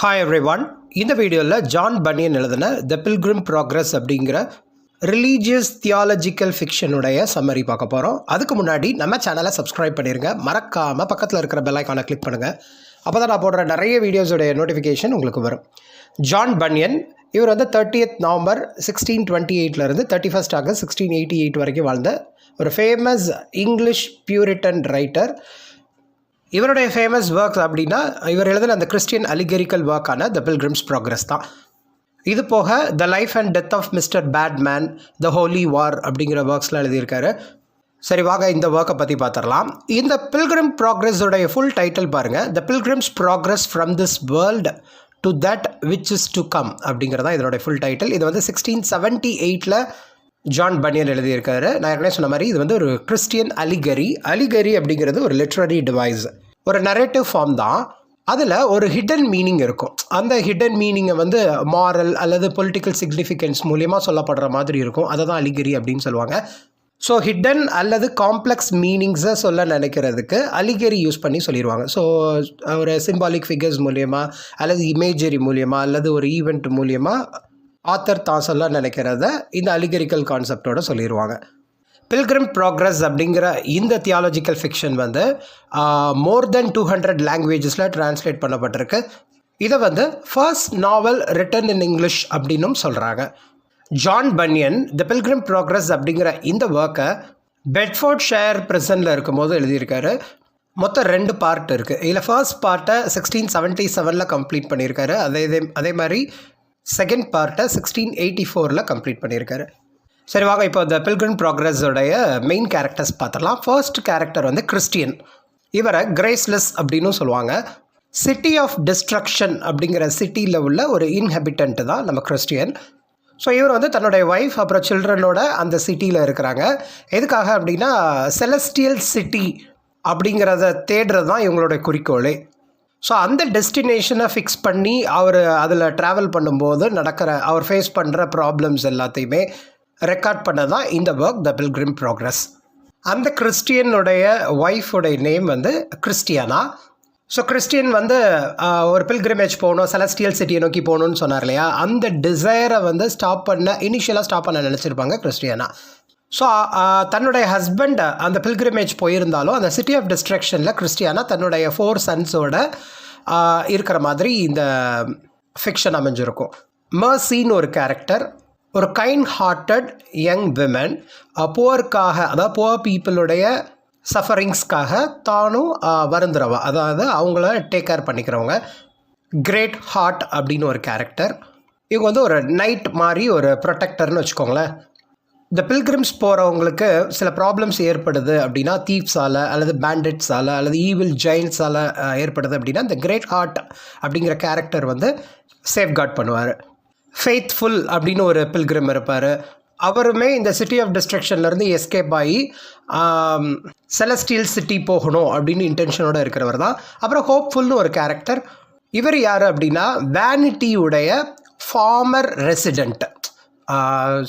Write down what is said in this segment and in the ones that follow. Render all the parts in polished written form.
Hi everyone. இந்த வீடியோவில் John பனியன் எழுதின த பில்கிரிம் ப்ராக்ரஸ் அப்படிங்கிற ரிலீஜியஸ் தியாலஜிக்கல் ஃபிக்ஷனுடைய சம்மரி பார்க்க போகிறோம். அதுக்கு முன்னாடி நம்ம சேனலை சப்ஸ்கிரைப் பண்ணிடுங்க. மறக்காமல் பக்கத்தில் இருக்கிற பெல் ஐக்கானை கிளிக் பண்ணுங்கள். அப்போ தான் நான் போடுற நிறைய வீடியோஸோடைய நோட்டிஃபிகேஷன் உங்களுக்கு வரும். ஜான் பனியன் இவர் வந்து 30th நவம்பர் 1628 31st ஆகஸ்ட் 1688 வரைக்கும் வாழ்ந்த ஒரு ஃபேமஸ் இங்கிலீஷ் பியூரிட்டன் ரைட்டர். இவருடைய ஃபேமஸ் ஒர்க் அப்படின்னா இவர் எழுதின அந்த கிறிஸ்டியன் அலிகரிக்கல் ஒர்க்கான த பில்கிரிம்ஸ் ப்ராக்ரஸ் தான். இது போக the life and death of mister Badman, the holy war அப்படிங்கிற ஒர்க்ஸ்லாம் எழுதியிருக்காரு. சரி, வாங்க இந்த ஒர்க்கை பற்றி பார்த்துடலாம். இந்த பில்கிரிம் ப்ராக்ரஸோடைய ஃபுல் டைட்டில் பாருங்கள், the pilgrim's progress from this world to that which is to come அப்படிங்கிறதா இதனுடைய ஃபுல் டைட்டில். இது வந்து 1678 ஜான் பனியன் எழுதியிருக்காரு. நான் ஏற்கனவே சொன்ன மாதிரி இது வந்து ஒரு கிறிஸ்டியன் அலிகரி அப்படிங்கிறது ஒரு லிட்ரரி டிவைஸ், ஒரு நரேட்டிவ் ஃபார்ம் தான். அதில் ஒரு ஹிடன் மீனிங் இருக்கும். அந்த ஹிடன் மீனிங்கை வந்து மாரல் அல்லது பொலிட்டிக்கல் சிக்னிஃபிகன்ஸ் மூலியமாக சொல்லப்படுற மாதிரி இருக்கும். அதை தான் அலிகரி அப்படின்னு சொல்லுவாங்க. ஸோ ஹிடன் அல்லது காம்ப்ளெக்ஸ் மீனிங்ஸை சொல்ல நினைக்கிறதுக்கு அலிகரி யூஸ் பண்ணி சொல்லிடுவாங்க. ஸோ ஒரு சிம்பாலிக் ஃபிகர்ஸ் மூலியமாக அல்லது இமேஜரி மூலியமாக அல்லது ஒரு ஈவெண்ட் மூலியமாக ஆத்தர் தான் சொல்ல நினைக்கிறத இந்த அலிகரிக்கல் கான்செப்டோட சொல்லிடுவாங்க. பில்கிரிம் ப்ராக்ரஸ் அப்படிங்கிற இந்த தியாலஜிக்கல் ஃபிக்ஷன் வந்து மோர் தென் 200 லாங்குவேஜஸில் ட்ரான்ஸ்லேட் பண்ணப்பட்டிருக்கு. இதை வந்து first novel written in English அப்படின்னும் சொல்கிறாங்க. ஜான் பனியன் த பில்கிரிம் ப்ராக்ரஸ் அப்படிங்கிற இந்த ஒர்க்கை பெட்ஃபோர்ட்ஷயர் பிரிசனில் இருக்கும்போது எழுதியிருக்காரு. மொத்தம் 2 பார்ட் இருக்குது. இதில் ஃபர்ஸ்ட் பார்ட்டை 1677 கம்ப்ளீட் பண்ணியிருக்காரு. அதே மாதிரி செகண்ட் பார்ட்டை 1684 கம்ப்ளீட் பண்ணியிருக்காரு. சரி, வாங்க இப்போ த பில்கிரிம் ப்ராக்ரஸோடைய மெயின் கேரக்டர்ஸ் பார்த்துடலாம். ஃபர்ஸ்ட் கேரக்டர் வந்து கிறிஸ்டியன். இவரை கிரேஸ்லெஸ் அப்படின்னு சொல்லுவாங்க. சிட்டி ஆஃப் டிஸ்ட்ரக்ஷன் அப்படிங்கிற சிட்டியில் உள்ள ஒரு இன்ஹெபிட்டன்ட் தான் நம்ம கிறிஸ்டியன். ஸோ இவர் வந்து தன்னுடைய ஒய்ஃப் அப்புறம் சில்ட்ரனோட அந்த சிட்டியில் இருக்கிறாங்க. எதுக்காக அப்படின்னா செலஸ்டியல் சிட்டி அப்படிங்கிறத தேடுறது தான் இவங்களுடைய குறிக்கோளே. ஸோ அந்த டெஸ்டினேஷனை ஃபிக்ஸ் பண்ணி அவர் அதில் ட்ராவல் பண்ணும்போது அவர் ஃபேஸ் பண்ணுற ப்ராப்ளம்ஸ் எல்லாத்தையுமே ரெக்கார்ட் பண்ண தான் இந்த ஒர்க் த பில்கிரிம் ப்ராக்ரஸ். அந்த கிறிஸ்டியனுடைய ஒய்ஃபுடைய நேம் வந்து கிறிஸ்டியானா. ஸோ கிறிஸ்டியன் வந்து ஒரு பில்கிரிமேஜ் போகணும், செலஸ்டியல் சிட்டியை நோக்கி போகணுன்னு சொன்னார் இல்லையா, அந்த டிசைரை வந்து இனிஷியலாக ஸ்டாப் பண்ண நினச்சிருப்பாங்க கிறிஸ்டியானா. ஸோ தன்னுடைய ஹஸ்பண்ட் அந்த பில்கிரிமேஜ் போயிருந்தாலும் அந்த சிட்டி ஆஃப் டிஸ்ட்ரக்ஷனில் கிறிஸ்டியானா தன்னுடைய 4 சன்ஸோட இருக்கிற மாதிரி இந்த ஃபிக்ஷன் அமைஞ்சிருக்கும். மர்சின்னு ஒரு கேரக்டர், ஒரு கைண்ட் ஹார்ட்டட் யங் விமன், புவர்க்காக அதாவது புவர் பீப்புளுடைய சஃபரிங்ஸ்க்காக தானும் வருந்துறவா, அதாவது அவங்கள டேக் கேர் பண்ணிக்கிறவங்க. கிரேட் ஹார்ட் அப்படின்னு ஒரு கேரக்டர். இவங்க வந்து ஒரு நைட் மாதிரி ஒரு ப்ரொடெக்டர்னு வச்சுக்கோங்களேன். இந்த பில்கிரிம்ஸ் போகிறவங்களுக்கு சில ப்ராப்ளம்ஸ் ஏற்படுது அப்படின்னா தீப்ஸால் அல்லது பேண்டிட்ஸால் அல்லது ஈவில் ஜெயின்ஸால் ஏற்படுது அப்படின்னா இந்த கிரேட் ஹார்ட் அப்படிங்கிற கேரக்டர் வந்து சேஃப்கார்ட் பண்ணுவார். ஃபெய்த்ஃபுல் அப்படின்னு ஒரு பில்கிரிம் இருப்பார். அவருமே இந்த சிட்டி ஆஃப் டிஸ்ட்ரக்ஷன்லேருந்து எஸ்கேப் ஆகி செலஸ்டியல் சிட்டி போகணும் அப்படின்னு இன்டென்ஷனோடு இருக்கிறவர் தான். அப்புறம் ஹோப்ஃபுல்னு ஒரு கேரக்டர். இவர் யார் அப்படின்னா வேனிட்டியுடைய ஃபார்மர் ரெசிடெண்ட்.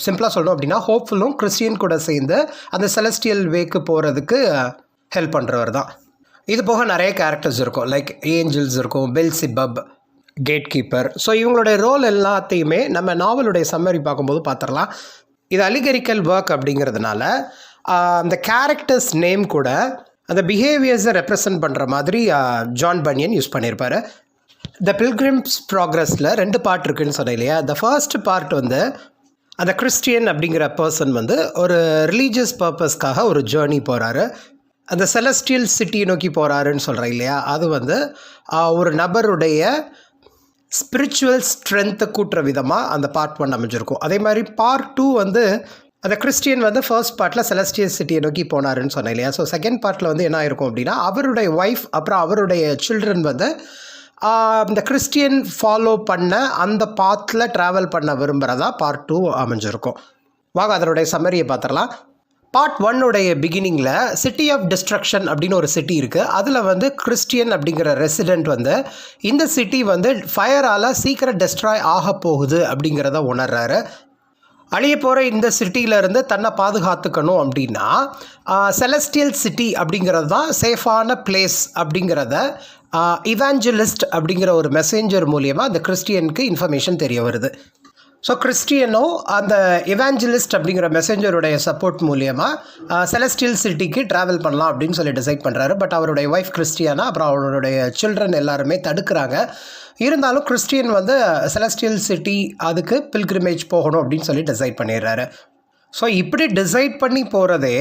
சிம்பிளாக சொல்லணும் அப்படின்னா ஹோப்ஃபுல்லும் கிறிஸ்டியன் கூட சேர்ந்து அந்த செலஸ்டியல் வேக்கு போகிறதுக்கு ஹெல்ப் பண்ணுறவர் தான். இது போக நிறைய கேரக்டர்ஸ் இருக்கும், லைக் ஏஞ்சல்ஸ் இருக்கும், பெல்சிபப், கேட் கீப்பர். ஸோ இவங்களுடைய ரோல் எல்லாத்தையுமே நம்ம நாவலுடைய சம்மரி பார்க்கும்போது பார்த்துடலாம். இது அலிகரிக்கல் ஒர்க் அப்படிங்கிறதுனால அந்த கேரக்டர்ஸ் நேம் கூட அந்த பிஹேவியர்ஸை ரெப்ரசன்ட் பண்ணுற மாதிரி ஜான் பனியன் யூஸ் பண்ணியிருப்பார். த பில்கிரிம்ஸ் ப்ராக்ரஸில் 2 பார்ட் இருக்குதுன்னு சொன்னேன் இல்லையா. த ஃபர்ஸ்ட் பார்ட் வந்து அந்த கிறிஸ்டியன் அப்படிங்கிற பர்சன் வந்து ஒரு ரிலீஜியஸ் பர்பஸ்க்காக ஒரு ஜேர்னி போகிறாரு. அந்த செலஸ்டியல் சிட்டியை நோக்கி போகிறாருன்னு சொல்கிறேன் இல்லையா, அது வந்து ஒரு நபருடைய ஸ்பிரிச்சுவல் ஸ்ட்ரென்த்தை கூட்டுற விதமாக அந்த பார்ட் 1 அமைஞ்சிருக்கும். அதே மாதிரி பார்ட் 2 வந்து அந்த கிறிஸ்டியன் வந்து ஃபர்ஸ்ட் பார்ட்டில் செலஸ்டியல் சிட்டியை நோக்கி போனாருன்னு சொன்னேன் இல்லையா. ஸோ செகண்ட் பார்ட்டில் வந்து என்ன ஆயிருக்கும் அப்படின்னா அவருடைய ஒய்ஃப் அப்புறம் அவருடைய சில்ட்ரன் வந்து இந்த கிறிஸ்டியன் ஃபாலோ பண்ண அந்த பாத்தில் ட்ராவல் பண்ண விரும்புகிறதா பார்ட் 2 அமைஞ்சிருக்கும். வாங்க அதனுடைய சம்மரியை பார்த்துடலாம். பார்ட் 1 பிகினிங்கில் சிட்டி ஆஃப் டிஸ்ட்ரக்ஷன் அப்படின்னு ஒரு சிட்டி இருக்குது. அதில் வந்து கிறிஸ்டியன் அப்படிங்கிற ரெசிடெண்ட் வந்து இந்த சிட்டி வந்து ஃபயரால் சீக்கிரம் டெஸ்ட்ராய் ஆக போகுது அப்படிங்கிறத உணர்றாரு. அழிய போகிற இந்த சிட்டியிலேருந்து தன்னை பாதுகாத்துக்கணும் அப்படின்னா செலஸ்டியல் சிட்டி அப்படிங்கிறது தான் சேஃபான பிளேஸ் அப்படிங்கிறத இவாஞ்சலிஸ்ட் அப்படிங்கிற ஒரு மெசேஞ்சர் மூலியமாக அந்த கிறிஸ்டியனுக்கு இன்ஃபர்மேஷன் தெரிய வருது. ஸோ கிறிஸ்டியனோ அந்த இவாஞ்சலிஸ்ட் அப்படிங்கிற மெசேஞ்சருடைய சப்போர்ட் மூலியமாக செலஸ்டியல் சிட்டிக்கு ட்ராவல் பண்ணலாம் அப்படின்னு சொல்லி டிசைட் பண்ணுறாரு. பட் அவருடைய ஒய்ஃப் கிறிஸ்டியானா அப்புறம் அவருடைய சில்ட்ரன் எல்லாருமே தடுக்கிறாங்க. இருந்தாலும் கிறிஸ்டியன் வந்து செலஸ்டியல் சிட்டி அதுக்கு பில்கிரிமேஜ் போகணும் அப்படின்னு சொல்லி டிசைட் பண்ணிடுறாரு. ஸோ இப்படி டிசைட் பண்ணி போகிறதே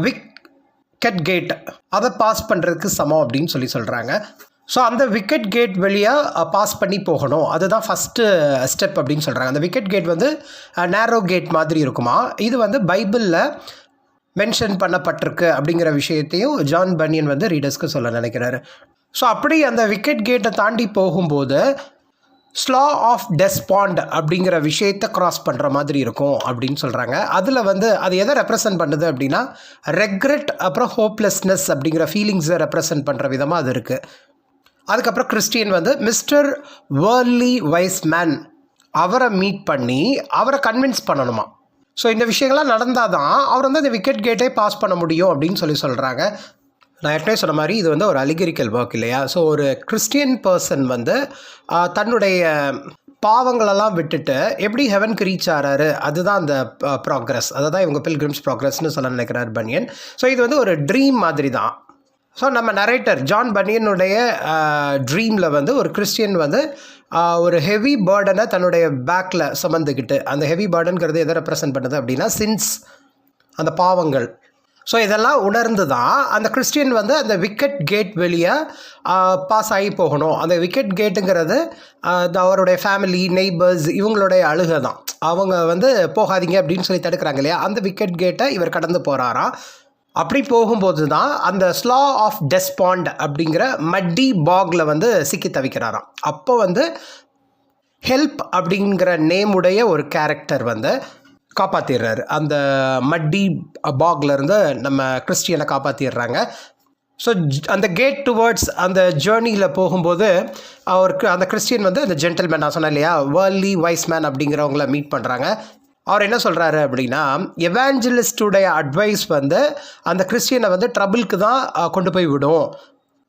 விக்கெட் கேட் அதை பாஸ் பண்ணுறதுக்கு சமம் அப்படின்னு சொல்லி சொல்கிறாங்க. ஸோ அந்த விக்கெட் கேட் வழியாக பாஸ் பண்ணி போகணும், அதுதான் ஃபஸ்ட்டு ஸ்டெப் அப்படின்னு சொல்கிறாங்க. அந்த விக்கெட் கேட் வந்து நேரோ கேட் மாதிரி இருக்குமா. இது வந்து பைபிளில் மென்ஷன் பண்ணப்பட்டிருக்கு அப்படிங்கிற விஷயத்தையும் ஜான் பனியன் வந்து ரீடர்ஸ்க்கு சொல்ல நினைக்கிறாரு. ஸோ அப்படி அந்த விக்கெட் கேட்டை தாண்டி போகும்போது ஸ்லா ஆஃப் டெஸ்பாண்ட் அப்படிங்கிற விஷயத்தை க்ராஸ் பண்ணுற மாதிரி இருக்கும் அப்படின்னு சொல்கிறாங்க. அதில் வந்து அது எதை ரெப்ரசன்ட் பண்ணுது அப்படின்னா ரெக்ரெட் அப்புறம் ஹோப்லெஸ்னஸ் அப்படிங்கிற ஃபீலிங்ஸை ரெப்ரசன்ட் பண்ணுற விதமாக அது இருக்குது. அதுக்கப்புறம் கிறிஸ்டியன் வந்து மிஸ்டர் வேர்லி வைஸ் மேன் அவரை மீட் பண்ணி அவரை கன்வின்ஸ் பண்ணணுமா. ஸோ இந்த விஷயங்கள்லாம் நடந்தால் தான் அவர் வந்து அந்த விக்கெட் கேட்டே பாஸ் பண்ண முடியும் அப்படின்னு சொல்லி சொல்கிறாங்க. நான் ஏற்கனவே சொன்ன மாதிரி இது வந்து ஒரு அலிகரிக்கல் ஒர்க் இல்லையா. ஸோ ஒரு கிறிஸ்டியன் பர்சன் வந்து தன்னுடைய பாவங்களெல்லாம் விட்டுட்டு எப்படி ஹெவனுக்கு ரீச் ஆகிறாரு, அதுதான் அந்த ப்ராக்ரஸ். அதை தான் இவங்க பில்கிரிம்ஸ் ப்ராக்ரஸ்னு சொல்ல நினைக்கிறார் பனியன். ஸோ இது வந்து ஒரு ட்ரீம் மாதிரி தான். ஸோ நம்ம நரேட்டர் ஜான் பனியனுடைய ட்ரீமில் வந்து ஒரு கிறிஸ்டியன் வந்து ஒரு ஹெவி பேர்டனை தன்னுடைய பேக்கில் சுமந்துக்கிட்டு, அந்த ஹெவி பேர்டனுங்கிறது எதை ரெப்ரசன்ட் பண்ணுது அப்படின்னா சின்ஸ், அந்த பாவங்கள். ஸோ இதெல்லாம் உணர்ந்து தான் அந்த கிறிஸ்டியன் வந்து அந்த விக்கெட் கேட் வெளியே பாஸ் ஆகி போகணும். அந்த விக்கெட் கேட்டுங்கிறது அவருடைய ஃபேமிலி நெய்பர்ஸ் இவங்களுடைய அழுகை தான். அவங்க வந்து போகாதீங்க அப்படின்னு சொல்லி தடுக்கிறாங்க இல்லையா, அந்த விக்கெட் கேட்டை இவர் கடந்து போகிறாராம். அப்படி போகும்போது தான் அந்த ஸ்லா ஆஃப் டெஸ்பாண்ட் அப்படிங்கிற மட்டி பாகில் வந்து சிக்கி தவிக்கிறாராம். அப்போ வந்து ஹெல்ப் அப்படிங்கிற நேமுடைய ஒரு கேரக்டர் வந்து காப்பாற்றிடுறாரு. அந்த மட்டி பாக்லேருந்து நம்ம கிறிஸ்டியனை காப்பாற்றிடுறாங்க. ஸோ அந்த கேட் டுவர்ட்ஸ் அந்த ஜேர்னியில் போகும்போது அவருக்கு அந்த கிறிஸ்டியன் வந்து அந்த ஜென்டில்மேன் நான் சொன்னேன் இல்லையா, வேர்லி வைஸ் மேன் அப்படிங்கிறவங்கள மீட் பண்ணுறாங்க. அவர் என்ன சொல்கிறாரு அப்படின்னா எவாஞ்சலிஸ்டுடைய அட்வைஸ் வந்து அந்த கிறிஸ்டியனை வந்து ட்ரபிளுக்கு தான் கொண்டு போய் விடும்.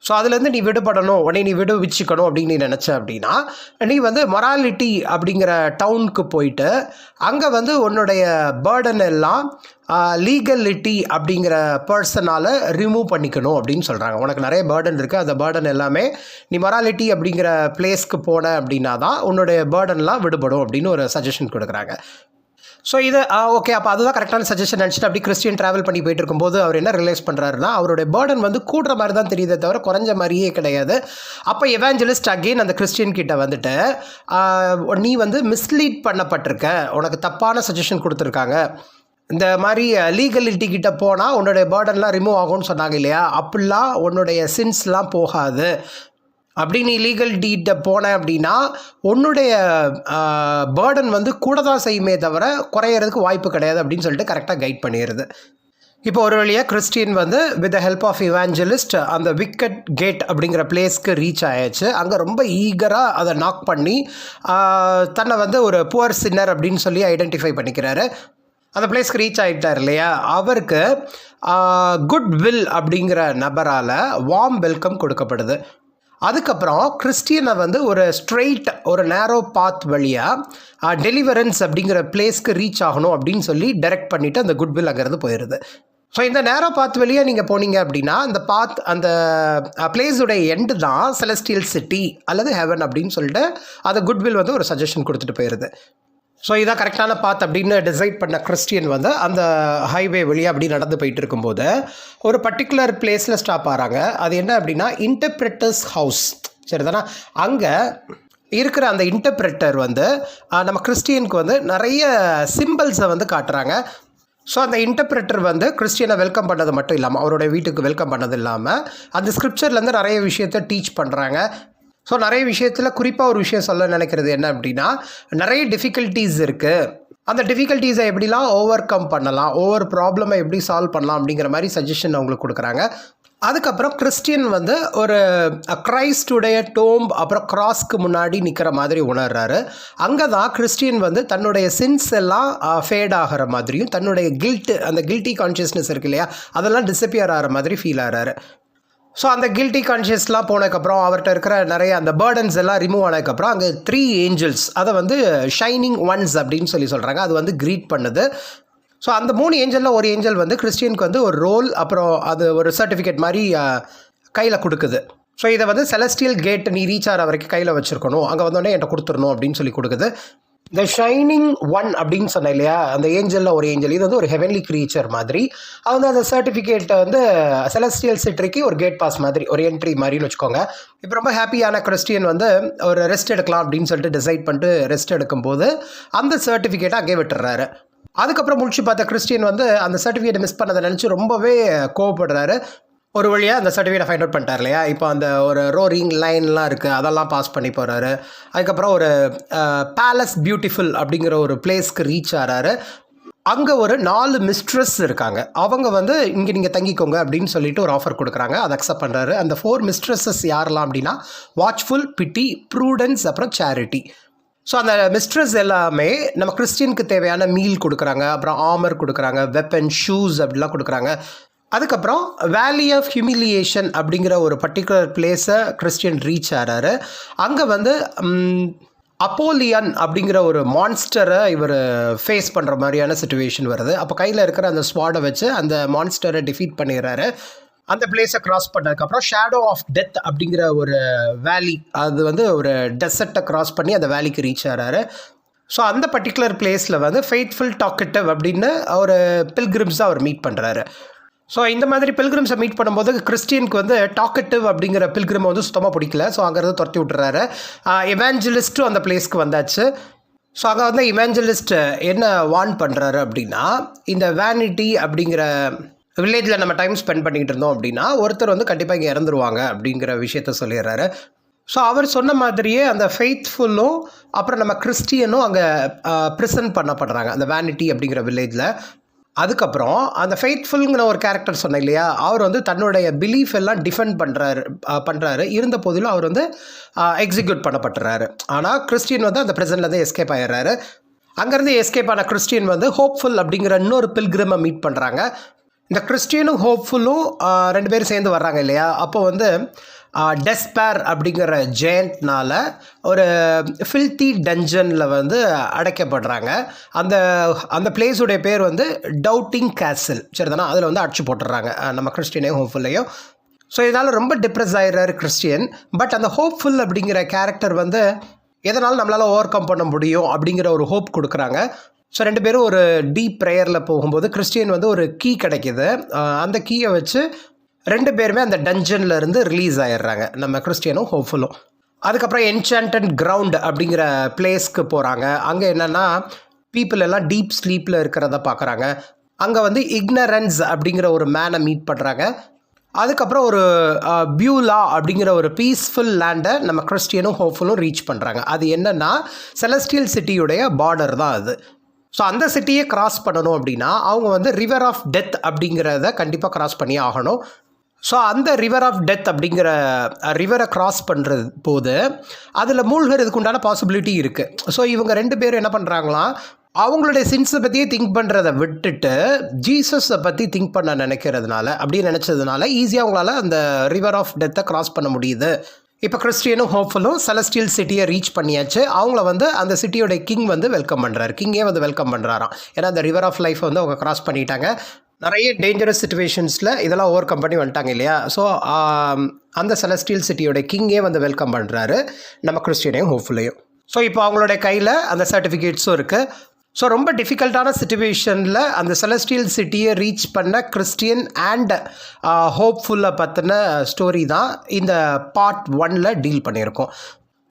ஸோ அதுலேருந்து நீ விடுபடணும், உடனே நீ விடுவிச்சுக்கணும் அப்படின்னு நீ நினச்ச அப்படின்னா நீ வந்து மொராலிட்டி அப்படிங்கிற டவுனுக்கு போயிட்டு அங்கே வந்து உன்னுடைய பேர்டன் எல்லாம் லீகலிட்டி அப்படிங்கிற பர்சனால் ரிமூவ் பண்ணிக்கணும் அப்படின்னு சொல்கிறாங்க. உனக்கு நிறைய பேர்டன் இருக்குது, அந்த பேர்டன் எல்லாமே நீ மொராலிட்டி அப்படிங்கிற பிளேஸ்க்கு போன அப்படின்னா தான் உன்னுடைய பேர்டன்லாம் விடுபடும் அப்படின்னு ஒரு சஜஷன் கொடுக்குறாங்க. ஸோ இது ஓகே, அப்போ அதுதான் கரெக்டான சஜஷன் நினச்சிட்டு அப்படி கிறிஸ்டியன் ட்ராவல் பண்ணி போயிட்டு இருக்கும்போது அவர் என்ன ரியலைஸ் பண்ணுறாருன்னா அவருடைய பேர்டன் வந்து கூடுற மாதிரி தான் தெரியுதே தவிர குறைஞ்ச மாதிரியே கிடையாது. அப்போ எவாஞ்சலிஸ்ட் அகெயின் அந்த கிறிஸ்டியன் கிட்ட வந்துட்டு நீ வந்து மிஸ்லீட் பண்ணப்பட்டிருக்க, உனக்கு தப்பான சஜஷன் கொடுத்துருக்காங்க, இந்த மாதிரி லீகலிட்டி கிட்ட போனால் உன்னுடைய பேர்டன்லாம் ரிமூவ் ஆகும்னு சொன்னாங்க இல்லையா, அப்படிலாம் உன்னுடைய சின்ஸ்லாம் போகாது. அப்படி நீ லீகல் டீட்டை போன அப்படின்னா உன்னுடைய பேர்டன் வந்து கூட தான் செய்யுமே தவிர குறையிறதுக்கு வாய்ப்பு கிடையாது அப்படின்னு சொல்லிட்டு கரெக்டாக கைட் பண்ணிடுது. இப்போ ஒரு வழியாக கிறிஸ்டியன் வந்து with the help of evangelist அந்த விக்கெட் கேட் அப்படிங்கிற பிளேஸ்க்கு ரீச் ஆயாச்சு. அங்கே ரொம்ப ஈகராக அதை நாக் பண்ணி தன்னை வந்து ஒரு புவர் சின்னர் அப்படின்னு சொல்லி ஐடென்டிஃபை பண்ணிக்கிறாரு. அந்த பிளேஸ்க்கு ரீச் ஆகிட்டார் இல்லையா, அவருக்கு குட் வில் அப்படிங்கிற நபரால் வார்ம் வெல்கம் கொடுக்கப்படுது. அதுக்கப்புறம் கிறிஸ்டியனை வந்து ஒரு ஸ்ட்ரெயிட் ஒரு நேரோ பாத் வழியாக டெலிவரன்ஸ் அப்படிங்கிற பிளேஸ்க்கு ரீச் ஆகணும் அப்படின்னு சொல்லி டைரக்ட் பண்ணிவிட்டு அந்த குட்வில் அங்கேருந்து போயிடுது. ஸோ இந்த நேரோ பாத் வழியாக நீங்கள் போனீங்க அப்படின்னா அந்த பாத் அந்த பிளேஸுடைய எண்டு தான் செலஸ்டியல் சிட்டி அல்லது ஹெவன் அப்படின்னு சொல்லிட்டு அந்த குட்வில் வந்து ஒரு சஜஷன் கொடுத்துட்டு போயிடுது. ஸோ இதான் கரெக்டான பாத் அப்படின்னு டிசைட் பண்ண கிறிஸ்டியன் வந்து அந்த ஹைவே வழியாக அப்படி நடந்து போயிட்டு இருக்கும்போது ஒரு பர்டிகுலர் பிளேஸில் ஸ்டாப் ஆகிறாங்க. அது என்ன அப்படின்னா இன்டர்பிரட்டர்ஸ் ஹவுஸ், சரிதானா. அங்கே இருக்கிற அந்த இன்டர்பிரட்டர் வந்து நம்ம கிறிஸ்டியனுக்கு வந்து நிறைய சிம்பிள்ஸை வந்து காட்டுறாங்க. ஸோ அந்த இன்டர்பிரட்டர் வந்து கிறிஸ்டியனை வெல்கம் பண்ணது மட்டும் இல்லாமல் அவருடைய வீட்டுக்கு வெல்கம் பண்ணது இல்லாமல் அந்த ஸ்கிரிப்சர்லேருந்து நிறைய விஷயத்தை டீச் பண்ணுறாங்க. ஸோ நிறைய விஷயத்தில் குறிப்பாக ஒரு விஷயம் சொல்ல நினைக்கிறது என்ன அப்படின்னா நிறைய டிஃபிகல்ட்டிஸ் இருக்குது, அந்த டிஃபிகல்ட்டிஸை எப்படிலாம் ஓவர் கம் பண்ணலாம், ஒவ்வொரு ப்ராப்ளமை எப்படி சால்வ் பண்ணலாம் அப்படிங்கிற மாதிரி சஜஷன் அவங்களுக்கு கொடுக்குறாங்க. அதுக்கப்புறம் கிறிஸ்டியன் வந்து ஒரு கிரைஸ்டுடைய டோம்ப் அப்புறம் கிராஸ்க்கு முன்னாடி நிற்கிற மாதிரி உணர்றாரு. அங்கே தான் கிறிஸ்டியன் வந்து தன்னுடைய சின்ஸ் எல்லாம் ஃபேட் ஆகிற மாதிரியும் தன்னுடைய கில்ட்டு அந்த கில்ட்டி கான்ஷியஸ்னஸ் இருக்கு இல்லையா அதெல்லாம் டிஸப்பியர் ஆகிற மாதிரி ஃபீல் ஆகிறாரு. ஸோ அந்த கில்ட்டி கான்ஷியஸ்லாம் போனதுக்கப்புறம் அவர்கிட்ட இருக்கிற நிறைய அந்த பேர்டன்ஸ் எல்லாம் ரிமூவ் ஆனதுக்கப்புறம் அங்கே 3 ஏஞ்சல்ஸ் அதை வந்து ஷைனிங் ஒன்ஸ் அப்படின்னு சொல்கிறாங்க. அது வந்து க்ரீட் பண்ணுது. ஸோ அந்த 3 ஏஞ்சலில் ஒரு ஏஞ்சல் வந்து கிறிஸ்டியனுக்கு வந்து ஒரு ரோல் அப்புறம் அது ஒரு சர்டிஃபிகேட் மாதிரி கையில் கொடுக்குது. ஸோ இதை வந்து செலஸ்டியல் கேட் நீ ரீச் ஆகிற வரைக்கும் கையில் வச்சுருக்கணும், அங்கே வந்தோடனே என்கிட்ட கொடுத்துடணும் அப்படின்னு சொல்லி கொடுக்குது. இந்த ஷைனிங் ஒன் அப்படின்னு சொன்னேன் இல்லையா, அந்த ஏஞ்சலில் ஒரு ஏஞ்சல், இது வந்து ஒரு ஹெவன்லி க்ரீச்சர் மாதிரி. அது வந்து அந்த சர்டிஃபிகேட்டை வந்து செலஸ்டியல் சிட்டிக்கு ஒரு கேட் பாஸ் மாதிரி, ஒரு என்ட்ரி மாதிரின்னு வச்சுக்கோங்க. இப்போ ரொம்ப ஹாப்பியான கிறிஸ்டியன் வந்து ஒரு ரெஸ்ட் எடுக்கலாம் அப்படின்னு சொல்லிட்டு டிசைட் பண்ணிட்டு ரெஸ்ட் எடுக்கும்போது அந்த சர்டிஃபிகேட்டை அங்கே விட்டுறாரு. அதுக்கப்புறம் முடிச்சு பார்த்த கிறிஸ்டியன் வந்து அந்த சர்டிஃபிகேட்டை மிஸ் பண்ணதை நினச்சி ரொம்பவே கோவப்படுறாரு. ஒரு வழியாக அந்த சர்டிஃபிகேட்டை ஃபைண்ட் அவுட் பண்ணிட்டார் இல்லையா. இப்போ அந்த ஒரு ரோரிங் லைன்லாம் இருக்குது, அதெல்லாம் பாஸ் பண்ணி போகிறாரு. அதுக்கப்புறம் ஒரு பேலஸ் பியூட்டிஃபுல் அப்படிங்கிற ஒரு பிளேஸ்க்கு ரீச் ஆகிறாரு. அங்கே ஒரு 4 மிஸ்ட்ரஸ் இருக்காங்க. அவங்க வந்து இங்கே நீங்கள் தங்கிக்கோங்க அப்படின்னு சொல்லிட்டு ஒரு ஆஃபர் கொடுக்குறாங்க. அதை அக்செப்ட் பண்ணுறாரு. அந்த 4 மிஸ்ட்ரஸஸ் யாரெல்லாம் அப்படின்னா வாட்ச்ஃபுல், பிட்டி, ப்ரூடன்ஸ், அப்புறம் சேரிட்டி. ஸோ அந்த மிஸ்ட்ரஸ் எல்லாமே நம்ம கிறிஸ்டியனுக்கு தேவையான மீல் கொடுக்குறாங்க, அப்புறம் ஆமர் கொடுக்குறாங்க, வெப்பன், ஷூஸ் அப்படிலாம் கொடுக்குறாங்க. அதுக்கப்புறம் வேலி ஆஃப் ஹியூமிலியேஷன் அப்படிங்கிற ஒரு பர்டிகுலர் பிளேஸை கிறிஸ்டியன் ரீச் ஆகிறாரு. அங்கே வந்து அப்போலியன் அப்படிங்கிற ஒரு மான்ஸ்டரை இவர் ஃபேஸ் பண்ணுற மாதிரியான சிச்சுவேஷன் வருது. அப்போ கையில் இருக்கிற அந்த ஸ்வாடை வச்சு அந்த மான்ஸ்டரை டிஃபீட் பண்ணிடுறாரு. அந்த பிளேஸை கிராஸ் பண்ணதுக்கப்புறம் ஷேடோ ஆஃப் டெத் அப்படிங்கிற ஒரு வேலி, அது வந்து ஒரு டெசர்ட்டை கிராஸ் பண்ணி அந்த வேலிக்கு ரீச் ஆகிறாரு. ஸோ அந்த பர்டிகுலர் பிளேஸில் வந்து ஃபெய்த்ஃபுல் டாக்கட்டிவ் அப்படின்னு ஒரு பில்கிரிம்ஸை அவர் மீட் பண்ணுறாரு. ஸோ இந்த மாதிரி பில்கிரிம்ஸை மீட் பண்ணும்போது கிறிஸ்டியனுக்கு வந்து டாக்கட்டிவ் அப்படிங்கிற பில்கிரிமை வந்து சுத்தமாக பிடிக்கல. ஸோ அங்கேருந்து துரத்தி விட்டுறாரு. இவாஞ்சலிஸ்ட்டும் அந்த பிளேஸ்க்கு வந்தாச்சு. ஸோ அங்கே வந்து இவாஞ்சலிஸ்ட் என்ன வார்ன் பண்ணுறாரு அப்படின்னா, இந்த வேனிட்டி அப்படிங்கிற வில்லேஜில் நம்ம டைம் ஸ்பெண்ட் பண்ணிக்கிட்டு இருந்தோம் அப்படின்னா ஒருத்தர் வந்து கண்டிப்பாக இங்கே இறந்துருவாங்க அப்படிங்கிற விஷயத்த சொல்லிடுறாரு. ஸோ அவர் சொன்ன மாதிரியே அந்த ஃபெய்த்ஃபுல்லும் அப்புறம் நம்ம கிறிஸ்டியனும் அங்கே ப்ரிசன்ட் பண்ணப்படுறாங்க அந்த வேனிட்டி அப்படிங்கிற வில்லேஜில். அதுக்கப்புறம் அந்த ஃபெய்த்ஃபுல்ங்கிற ஒரு கேரக்டர் சொன்னேன் இல்லையா, அவர் வந்து தன்னுடைய பிலீஃப் எல்லாம் டிஃபெண்ட் பண்ணுறாரு. இருந்த போதிலும் அவர் வந்து எக்ஸிக்யூட் பண்ணப்பட்டுறாரு. ஆனால் கிறிஸ்டியன் வந்து அந்த ப்ரெசன்ட்லேருந்து எஸ்கேப் ஆகிடுறாரு. அங்கேருந்து எஸ்கேப் ஆன கிறிஸ்டியன் வந்து ஹோப்ஃபுல் அப்படிங்கிற இன்னொரு பில்கிரிமை மீட் பண்ணுறாங்க. இந்த கிறிஸ்டியனும் ஹோப்ஃபுல்லும் 2 பேரும் சேர்ந்து வர்றாங்க இல்லையா. அப்போ வந்து டெஸ்பேர் அப்படிங்கிற ஜெயண்ட்னால் ஒரு ஃபில்த்தி டஞ்சனில் வந்து அடைக்கப்படுறாங்க. அந்த பிளேஸுடைய பேர் வந்து டவுட்டிங் கேசல், சரிதானா. அதில் வந்து அடிச்சு போட்டுடுறாங்க நம்ம கிறிஸ்டியனையும் ஹோப்ஃபுல்லையும். ஸோ இதனால் ரொம்ப டிப்ரெஸ் ஆகிடுறாரு கிறிஸ்டியன். பட் அந்த ஹோப்ஃபுல் அப்படிங்கிற கேரக்டர் வந்து எதனால் நம்மளால் ஓவர் கம் பண்ண முடியும் அப்படிங்கிற ஒரு ஹோப் கொடுக்குறாங்க. ஸோ 2 பேரும் ஒரு டீப் ப்ரேயரில் போகும்போது கிறிஸ்டியன் வந்து ஒரு கீ கிடைக்கிது. அந்த கீயை வச்சு 2 பேருமே அந்த டஞ்சனில் இருந்து ரிலீஸ் ஆகிடுறாங்க, நம்ம கிறிஸ்டியனும் ஹோப்ஃபுல்லும். அதுக்கப்புறம் என்சாண்டட் கிரவுண்ட் அப்படிங்கிற பிளேஸ்க்கு போகிறாங்க. அங்கே என்னென்னா பீப்புள் எல்லாம் டீப் ஸ்லீப்பில் இருக்கிறத பார்க்குறாங்க. அங்கே வந்து இக்னரன்ஸ் அப்படிங்கிற ஒரு மேனை மீட் பண்ணுறாங்க. அதுக்கப்புறம் ஒரு பியூலா அப்படிங்கிற ஒரு பீஸ்ஃபுல் லேண்டை நம்ம கிறிஸ்டியனும் ஹோப்ஃபுல்லும் ரீச் பண்ணுறாங்க. அது என்னென்னா செலஸ்டியல் சிட்டியுடைய பார்டர் தான் அது. ஸோ அந்த சிட்டியை கிராஸ் பண்ணணும் அப்படின்னா அவங்க வந்து ரிவர் ஆஃப் டெத் அப்படிங்கிறத கண்டிப்பாக கிராஸ் பண்ணி ஆகணும். ஸோ அந்த ரிவர் ஆஃப் டெத் அப்படிங்கிற ரிவரை கிராஸ் பண்ணுறது போது அதில் மூழ்கிறதுக்கு உண்டான பாசிபிலிட்டி இருக்குது. ஸோ இவங்க 2 பேரும் என்ன பண்ணுறாங்களாம், அவங்களுடைய சின்ஸை பற்றியே திங்க் பண்ணுறதை விட்டுட்டு ஜீசஸை பற்றி திங்க் பண்ண நினைக்கிறதுனால, அப்படின்னு நினச்சதுனால ஈஸியாக அவங்களால அந்த ரிவர் ஆஃப் டெத்தை கிராஸ் பண்ண முடியுது. இப்போ கிறிஸ்டியனும் ஹோப்ஃபுல்லும் செலஸ்டியல் சிட்டியை ரீச் பண்ணியாச்சு. அவங்கள வந்து அந்த சிட்டியோட கிங் வந்து வெல்கம் பண்ணுறாரு. கிங்கே வந்து வெல்கம் பண்ணுறாராம். ஏன்னா அந்த ரிவர் ஆஃப் லைஃப் வந்து அவங்க கிராஸ் பண்ணிட்டாங்க. நிறைய டேஞ்சரஸ் சிச்சுவேஷன்ஸில் இதெல்லாம் ஓவர் கம் பண்ணி வந்துட்டாங்க இல்லையா. ஸோ அந்த செலஸ்டியல் சிட்டியோட கிங்கே வந்து வெல்கம் பண்ணுறாரு நம்ம கிறிஸ்டியனையும் ஹோப்ஃபுல்லையும். ஸோ இப்போ அவங்களோட கையில் அந்த சர்டிஃபிகேட்ஸும் இருக்குது. ஸோ ரொம்ப டிஃபிகல்ட்டான சிச்சுவேஷனில் அந்த செலஸ்டியல் சிட்டியை ரீச் பண்ண கிறிஸ்டியன் அண்ட் ஹோப்ஃபுல்லை பற்றின ஸ்டோரி தான் இந்த பார்ட் 1ல் டீல் பண்ணியிருக்கோம்.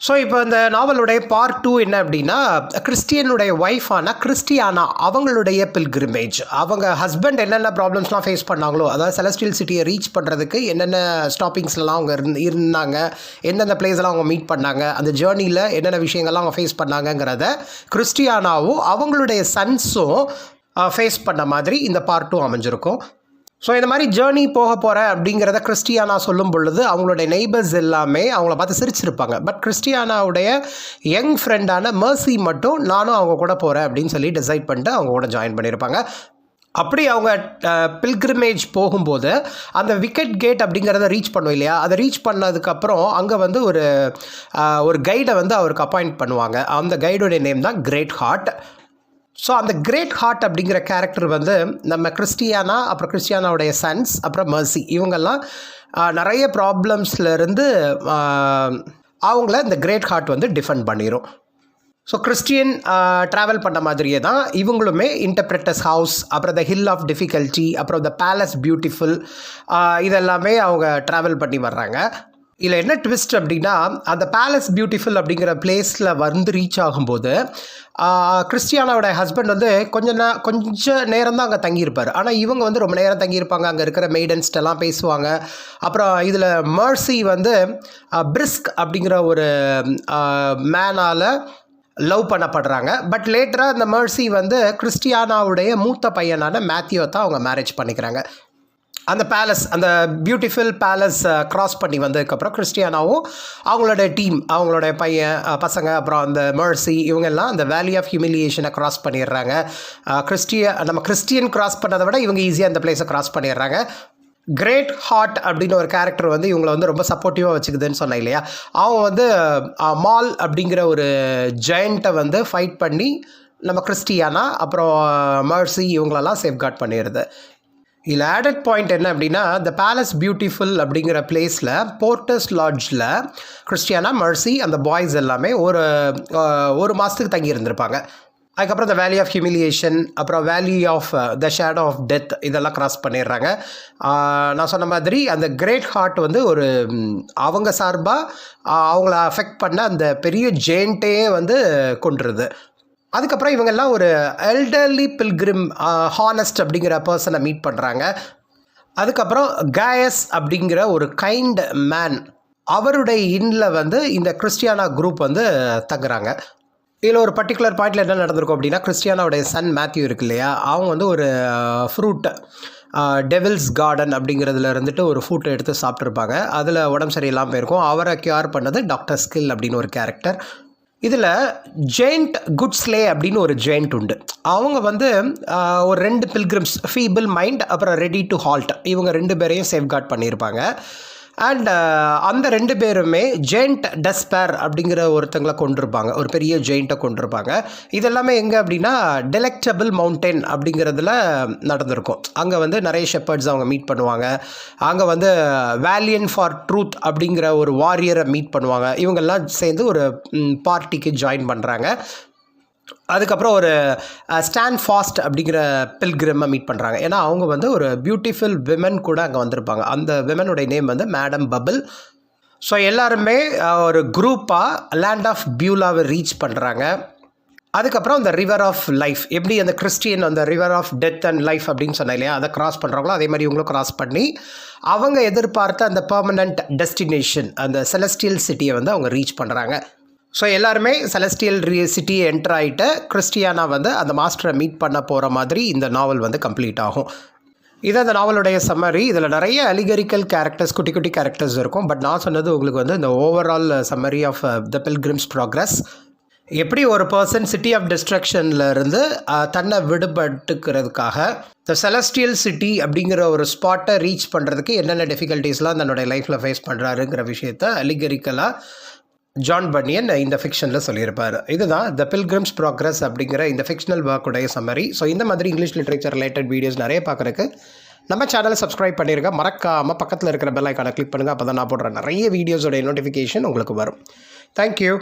ஸோ இப்போ இந்த நாவலுடைய பார்ட் 2 என்ன அப்படின்னா, கிறிஸ்டியனுடைய ஒய்ஃபான கிறிஸ்டியானா அவங்களுடைய பில்கிரிமேஜ், அவங்க ஹஸ்பண்ட் என்னென்ன ப்ராப்ளம்ஸ்லாம் ஃபேஸ் பண்ணாங்களோ, அதாவது செலஸ்டியல் சிட்டியை ரீச் பண்ணுறதுக்கு என்னென்ன ஸ்டாப்பிங்ஸ்லாம் அவங்க இருந்தாங்க, எந்தெந்த பிளேஸ்லாம் அவங்க மீட் பண்ணாங்க, அந்த ஜேர்னியில் என்னென்ன விஷயங்கள்லாம் அவங்க ஃபேஸ் பண்ணாங்கங்கிறத கிறிஸ்டியானாவும் அவங்களுடைய சன்ஸும் ஃபேஸ் பண்ண மாதிரி இந்த பார்ட் 2 அமைஞ்சிருக்கும். ஸோ இந்த மாதிரி ஜேர்னி போக போகிறேன் அப்படிங்கிறத கிறிஸ்டியானா சொல்லும் பொழுது அவங்களுடைய நெய்பர்ஸ் எல்லாமே அவங்கள பார்த்து சிரிச்சிருப்பாங்க. பட் கிறிஸ்டியானாவுடைய யங் ஃப்ரெண்டான மர்சி மட்டும் நானும் அவங்க கூட போகிறேன் அப்படின்னு சொல்லி டிசைட் பண்ணிட்டு அவங்க கூட ஜாயின் பண்ணியிருப்பாங்க. அப்படி அவங்க பில்கிரிமேஜ் போகும்போது அந்த விக்கெட் கேட் அப்படிங்கிறத ரீச் பண்ணும் இல்லையா, அதை ரீச் பண்ணதுக்கப்புறம் அங்கே வந்து ஒரு கைடை வந்து அவருக்கு அப்பாயிண்ட் பண்ணுவாங்க. அந்த கைடோடைய நேம் தான் கிரேட் ஹார்ட். ஸோ அந்த கிரேட் ஹார்ட் அப்படிங்கிற கேரக்டர் வந்து நம்ம கிறிஸ்டியானா, அப்புறம் கிறிஸ்டியானாவுடைய சன்ஸ், அப்புறம் மர்சி, இவங்கெல்லாம் நிறைய ப்ராப்ளம்ஸ்லேருந்து அவங்கள இந்த கிரேட் ஹார்ட் வந்து டிஃபெண்ட் பண்ணிடும். ஸோ கிறிஸ்டியன் ட்ராவல் பண்ண மாதிரியே தான் இவங்களுமே இன்டர்பிரட்டர்ஸ் ஹவுஸ், அப்புறம் த ஹில் ஆஃப் டிஃபிகல்ட்டி, அப்புறம் த பேலஸ் பியூட்டிஃபுல், இதெல்லாமே அவங்க ட்ராவல் பண்ணி வர்றாங்க. இதில் என்ன ட்விஸ்ட் அப்படின்னா, அந்த பேலஸ் பியூட்டிஃபுல் அப்படிங்கிற பிளேஸில் வந்து ரீச் ஆகும்போது கிறிஸ்டியானாவோட ஹஸ்பண்ட் வந்து கொஞ்ச நேரம் தான் அங்கே தங்கியிருப்பார். ஆனால் இவங்க வந்து ரொம்ப நேரம் தங்கியிருப்பாங்க. அங்கே இருக்கிற மெய்டன்ஸ்டெல்லாம் பேசுவாங்க. அப்புறம் இதில் மர்சி வந்து பிரிஸ்க் அப்படிங்கிற ஒரு மேனால் லவ் பண்ணப்படுறாங்க. பட் லேட்டராக இந்த மர்சி வந்து கிறிஸ்டியானாவுடைய மூத்த பையனான மேத்யூவை தான் அவங்க மேரேஜ் பண்ணிக்கிறாங்க. அந்த பேலஸ், அந்த பியூட்டிஃபுல் பேலஸ் க்ராஸ் பண்ணி வந்ததுக்கப்புறம் கிறிஸ்டியானாவும் அவங்களோட டீம், அவங்களோட பசங்க, அப்புறம் அந்த மர்சி, இவங்கெல்லாம் அந்த வேலி ஆஃப் ஹியூமிலியேஷனை க்ராஸ் பண்ணிடுறாங்க. நம்ம கிறிஸ்டியன் க்ராஸ் பண்ணதை விட இவங்க ஈஸியாக அந்த பிளேஸை க்ராஸ் பண்ணிடுறாங்க. கிரேட் ஹார்ட் அப்படின்னு ஒரு கேரக்டர் வந்து இவங்களை வந்து ரொம்ப சப்போர்ட்டிவாக வச்சுக்குதுன்னு சொன்னேன் இல்லையா, அவங்க வந்து மால் அப்படிங்கிற ஒரு ஜெயண்ட்டை வந்து ஃபைட் பண்ணி நம்ம கிறிஸ்டியானா, அப்புறம் மர்சி, இவங்களெல்லாம் சேஃப்கார்ட் பண்ணிடுது. இதில் ஆடட் பாயிண்ட் என்ன அப்படின்னா, த பேலஸ் பியூட்டிஃபுல் அப்படிங்கிற பிளேஸில் போர்ட்டர்ஸ் லாட்ஜில் கிறிஸ்டியானா, மர்சி, அந்த பாய்ஸ் எல்லாமே ஒரு மாதத்துக்கு தங்கி இருந்திருப்பாங்க. அதுக்கப்புறம் இந்த வேலி ஆஃப் ஹியூமிலியேஷன், அப்புறம் valley of the shadow of death, இதெல்லாம் க்ராஸ் பண்ணிடுறாங்க. நான் சொன்ன மாதிரி அந்த கிரேட் ஹார்ட் வந்து அவங்க சார்பாக அவங்கள அஃபெக்ட் பண்ண அந்த பெரிய ஜெயண்ட்டையே வந்து கொண்டுருது. அதுக்கப்புறம் இவங்கெல்லாம் ஒரு எல்டர்லி பில்கிரிம் ஹானஸ்ட் அப்படிங்கிற பர்சனை மீட் பண்ணுறாங்க. அதுக்கப்புறம் காயஸ் அப்படிங்கிற ஒரு கைண்ட் மேன், அவருடைய இன்னில் வந்து இந்த கிறிஸ்டியானா குரூப் வந்து தங்குறாங்க. இதில் ஒரு பர்டிகுலர் பாயிண்டில் என்ன நடந்திருக்கும் அப்படின்னா, கிறிஸ்டியானாவுடைய சன் மேத்யூ இருக்கு இல்லையா, அவங்க வந்து ஒரு ஃப்ரூட், டெவில்ஸ் கார்டன் அப்படிங்கிறதுல இருந்துட்டு ஒரு ஃப்ரூட்டை எடுத்து சாப்பிட்ருப்பாங்க. அதில் உடம்பு சரியில்லாமல் போயிருக்கும். அவரை கியூர் பண்ணது டாக்டர் ஸ்கில் அப்படின்னு ஒரு கேரக்டர். இதில் ஜெயிண்ட் குட்ஸ்லே அப்படின்னு ஒரு ஜெயிண்ட் உண்டு. அவங்க வந்து ஒரு 2 பில்கிரிம்ஸ், ஃபீபிள் மைண்ட், அப்புறம் ரெடி டு ஹால்ட், இவங்க 2 பேரையும் சேஃப்கார்ட் பண்ணியிருப்பாங்க. அண்ட் அந்த 2 பேருமே ஜெயிண்ட் டெஸ்பேர் அப்படிங்கிற ஒருத்தங்களை கொண்டிருப்பாங்க, ஒரு பெரிய ஜெயிண்ட்டை கொண்டிருப்பாங்க. இதெல்லாமே எங்கே அப்படின்னா, டெலெக்டபிள் மவுண்டெயின் அப்படிங்கிறதுல நடந்திருக்கும். அங்கே வந்து நிறைய ஷெப்பர்ட்ஸ் அவங்க மீட் பண்ணுவாங்க. அங்கே வந்து வேலியன் ஃபார் ட்ரூத் அப்படிங்கிற ஒரு வாரியரை மீட் பண்ணுவாங்க. இவங்கெல்லாம் சேர்ந்து ஒரு பார்ட்டிக்கு ஜாயின் பண்ணுறாங்க. அதுக்கப்புறம் ஒரு ஸ்டாண்ட் ஃபாஸ்ட் அப்படிங்கிற பில்கிரிமை மீட் பண்ணுறாங்க. ஏன்னா அவங்க வந்து ஒரு பியூட்டிஃபுல் விமன் கூட அங்கே வந்திருப்பாங்க. அந்த விமனுடைய நேம் வந்து மேடம் பபிள். ஸோ எல்லாருமே ஒரு குரூப்பாக லேண்ட் ஆஃப் பியூலாவை ரீச் பண்ணுறாங்க. அதுக்கப்புறம் அந்த ரிவர் ஆஃப் லைஃப், எப்படி அந்த கிறிஸ்டியன் அந்த river of death and life அப்படின்னு சொன்னேன் இல்லையா, அதை கிராஸ் பண்ணுறாங்களோ அதே மாதிரி இவங்களும் கிராஸ் பண்ணி அவங்க எதிர்பார்த்த அந்த பெர்மனண்ட் டெஸ்டினேஷன், அந்த செலஸ்டியல் சிட்டியை வந்து அவங்க ரீச் பண்ணுறாங்க. ஸோ எல்லாருமே செலஸ்டியல் சிட்டியை என்டர் ஆகிட்டு கிறிஸ்டியானா வந்து அந்த மாஸ்டரை மீட் பண்ண போகிற மாதிரி இந்த நாவல் வந்து கம்ப்ளீட் ஆகும். இது அந்த நாவலுடைய சம்மரி. இதில் நிறைய அலிகரிக்கல் கேரக்டர்ஸ், குட்டி குட்டி கேரக்டர்ஸ் இருக்கும். பட் நான் சொன்னது உங்களுக்கு வந்து இந்த overall summary of the pilgrim's progress. எப்படி ஒரு பர்சன் சிட்டி ஆஃப் டிஸ்ட்ரக்ஷனில் இருந்து தன்னை விடுபட்டுக்கிறதுக்காக த செலஸ்டியல் சிட்டி அப்படிங்கிற ஒரு ஸ்பாட்டை ரீச் பண்ணுறதுக்கு என்னென்ன டிஃபிகல்ட்டிஸ்லாம் தன்னுடைய லைஃப்பில் ஃபேஸ் பண்ணுறாருங்கிற விஷயத்த அலிகரிக்கலாக ஜான் பனியன் இந்த ஃபிக்ஷனில் சொல்லியிருப்பார். இதுதான் த பில்கிரிம்ஸ் ப்ராக்ரஸ் அப்படிங்கிற இந்த ஃபிக்ஷனல் ஒர்க்குடைய சம்மரி. ஸோ இந்த மாதிரி இங்கிலீஷ் லிட்ரேச்சர் ரிலேட்டட் வீடியோஸ் நிறைய பார்க்குறதுக்கு நம்ம சேனலை சப்ஸ்கிரைப் பண்ணியிருக்க, மறக்காமல் பக்கத்தில் இருக்கிற பெல் ஐக்கானை கிளிக் பண்ணுங்கள். அப்போ தான் நான் போடுற நிறைய வீடியோஸோடைய நோட்டிஃபிகேஷன் உங்களுக்கு வரும். தேங்க்யூ.